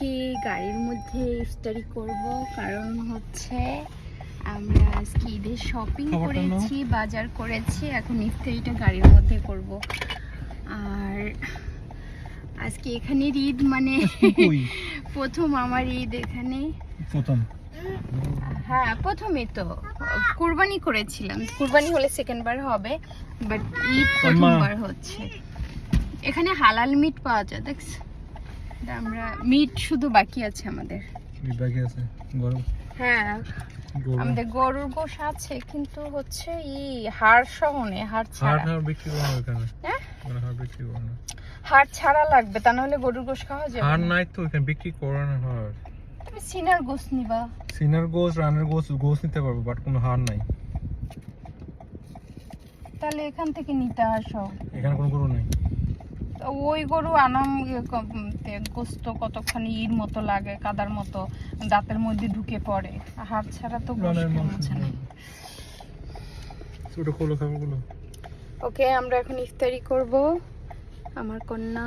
আজকে গাড়ির মধ্যে ইফতারি করব, কারণ হচ্ছে আমরা আজকে ঈদের শপিং করেছি, বাজার করেছি, এখন ইফতারিটা গাড়ির মধ্যে করব। আর আজকে এখানে ঈদ, মানে প্রথম আমার ঈদ এখানে। হ্যাঁ, প্রথমে তো কুরবানি করেছিলাম, কুরবানি হলে সেকেন্ড বার হবে, বাট ঈদ প্রথমবার হচ্ছে। এখানে হালাল মিট পাওয়া যায়, দেখছ? আমরা মিট শুধু বাকি আছে আমাদের। হ্যাঁ, আমাদের গরুর গোশ আছে, কিন্তু হচ্ছে হাড় সহ নেই, হাড় ছাড়া। হাড় ছাড়া লাগবে, তা নাহলে গরুর গোশ খাওয়া যাবে। হাড় নাই তো এখানে বিক্রি করে না। হাড় তুমি সিনার গোশ নিবা? সিনার গোশ, রানের গোশ নিতে পারবো, বাট কোনো হাড় নাই। তাহলে এখান থেকে নিতে আসো। এখানে কোনো গরু নাই। ওই গরু আনাম গোস্ত কতক্ষণ ঈর মতো লাগে, কাদার মতো দাঁতের মধ্যে ঢুকে পড়ে। হাত ছাড়া তো ওকে, আমরা এখন ইফতারি করব। আমার কন্যা